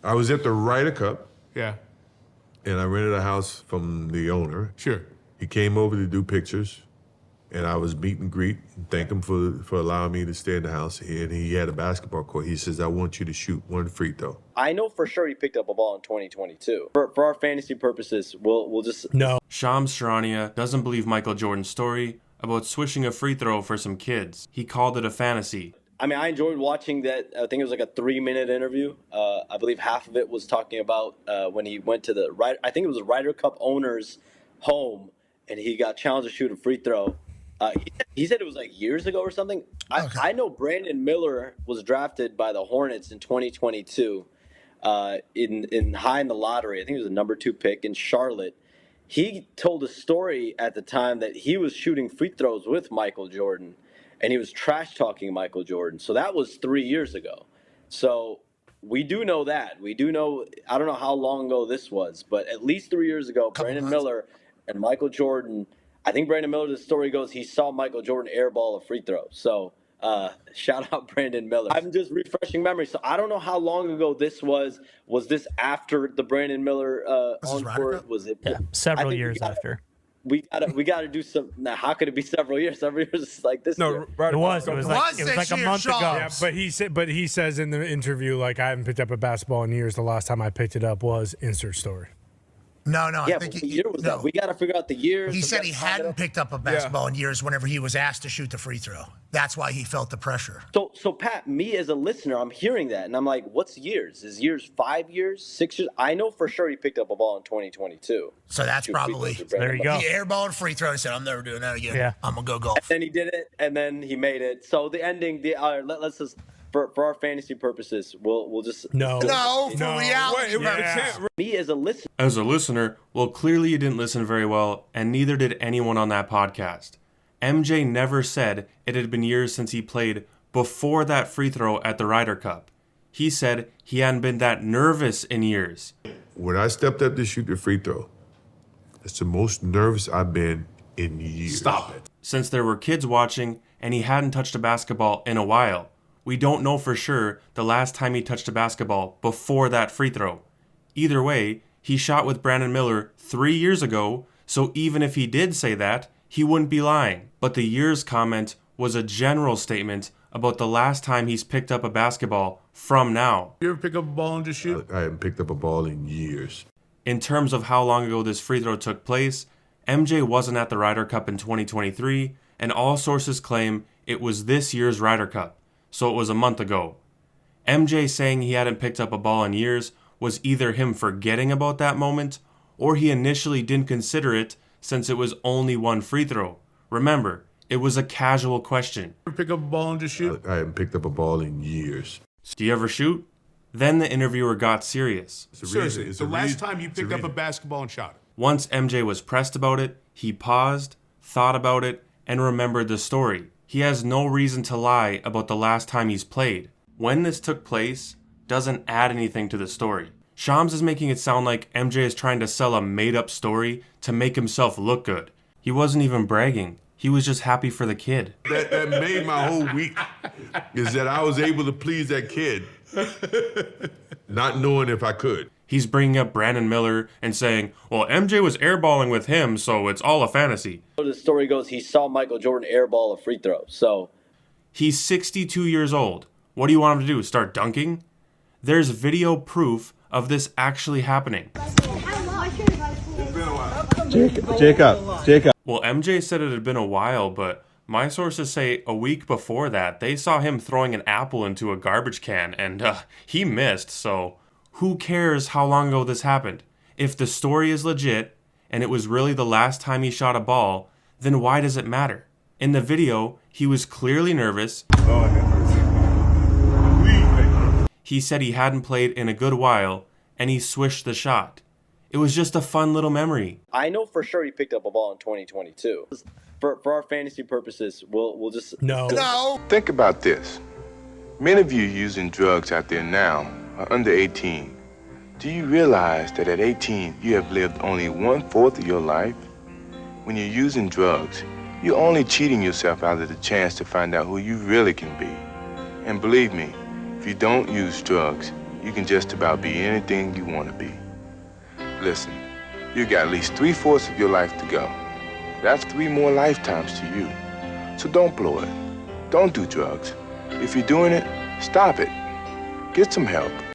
I was at the Ryder Cup. Yeah. And I rented a house from the owner. Sure. He came over to do pictures, and I was meet and greet and thank him for allowing me to stay in the house. And he had a basketball court. He says, I want you to shoot one free throw. I know for sure he picked up a ball in 2022. For our fantasy purposes, we'll just... No. Shams Charania doesn't believe Michael Jordan's story about swishing a free throw for some kids. He called it a fantasy. I mean, I enjoyed watching that. I think it was like a 3-minute interview. I believe half of it was talking about when he went to I think it was the Ryder Cup owner's home, and he got challenged to shoot a free throw. He said it was like years ago or something. I know Brandon Miller was drafted by the Hornets in 2022 in high in the lottery. I think it was the number 2 pick in Charlotte. He told a story at the time that he was shooting free throws with Michael Jordan, and he was trash talking Michael Jordan. So that was 3 years ago. So we do know that. We do know, I don't know how long ago this was, but at least 3 years ago, Brandon Miller and Michael Jordan, I think Brandon Miller, the story goes, he saw Michael Jordan airball a free throw. So shout out Brandon Miller. I'm just refreshing memory. So I don't know how long ago this was. Was this after the Brandon Miller encore? Was it several years after? We gotta do some. Now, how could it be several years? Several years is like this. No, year. right. It was like a month ago. Yeah, but he says in the interview, like, I haven't picked up a basketball in years. The last time I picked it up was insert story. No, Yeah, I think what year was that? We got to figure out the years. He said he hadn't picked up a basketball in years whenever he was asked to shoot the free throw. That's why he felt the pressure. So Pat, me as a listener, I'm hearing that, and I'm like, what's years? Is years 5 years, 6 years? I know for sure he picked up a ball in 2022. So that's probably, there you go. He airballed free throw and said, I'm never doing that again. Yeah. I'm going to go golf. And then he did it, and then he made it. So the ending, let's just, for our fantasy purposes, we'll just... No, for reality. Wait, Me as a listener... As a listener, well, clearly you didn't listen very well, and neither did anyone on that podcast. MJ never said it had been years since he played before that free throw at the Ryder Cup. He said he hadn't been that nervous in years. When I stepped up to shoot the free throw, it's the most nervous I've been in years. Stop it. Since there were kids watching and he hadn't touched a basketball in a while, we don't know for sure the last time he touched a basketball before that free throw. Either way, he shot with Brandon Miller 3 years ago, so even if he did say that, he wouldn't be lying. But the years comment was a general statement about the last time he's picked up a basketball from now. You ever pick up a ball and just shoot? I haven't picked up a ball in years. In terms of how long ago this free throw took place, MJ wasn't at the Ryder Cup in 2023, and all sources claim it was this year's Ryder Cup, so it was a month ago. MJ saying he hadn't picked up a ball in years was either him forgetting about that moment, or he initially didn't consider it since it was only one free throw. Remember, it was a casual question. You ever pick up a ball and just shoot? I haven't picked up a ball in years. Do you ever shoot? Then the interviewer got serious. Seriously, the last time you picked up a basketball and shot it? Once MJ was pressed about it, he paused, thought about it, and remembered the story. He has no reason to lie about the last time he's played. When this took place doesn't add anything to the story. Shams is making it sound like MJ is trying to sell a made-up story to make himself look good. He wasn't even bragging. He was just happy for the kid. That made my whole week, is that I was able to please that kid, not knowing if I could. He's bringing up Brandon Miller and saying, well, MJ was airballing with him, so it's all a fantasy. The story goes, he saw Michael Jordan airball a free throw, so... He's 62 years old. What do you want him to do, start dunking? There's video proof of this actually happening. Jacob. Well, MJ said it had been a while, but my sources say a week before that, they saw him throwing an apple into a garbage can, and he missed, so who cares how long ago this happened? If the story is legit, and it was really the last time he shot a ball, then why does it matter? In the video, he was clearly nervous. He said he hadn't played in a good while, and he swished the shot. It was just a fun little memory. I know for sure he picked up a ball in 2022. For our fantasy purposes, we'll just... No. Think about this. Many of you using drugs out there now are under 18. Do you realize that at 18, you have lived only 1/4 of your life? When you're using drugs, you're only cheating yourself out of the chance to find out who you really can be. And believe me, if you don't use drugs, you can just about be anything you want to be. Listen, you got at least 3/4 of your life to go. That's 3 more lifetimes to you. So don't blow it. Don't do drugs. If you're doing it, stop it. Get some help.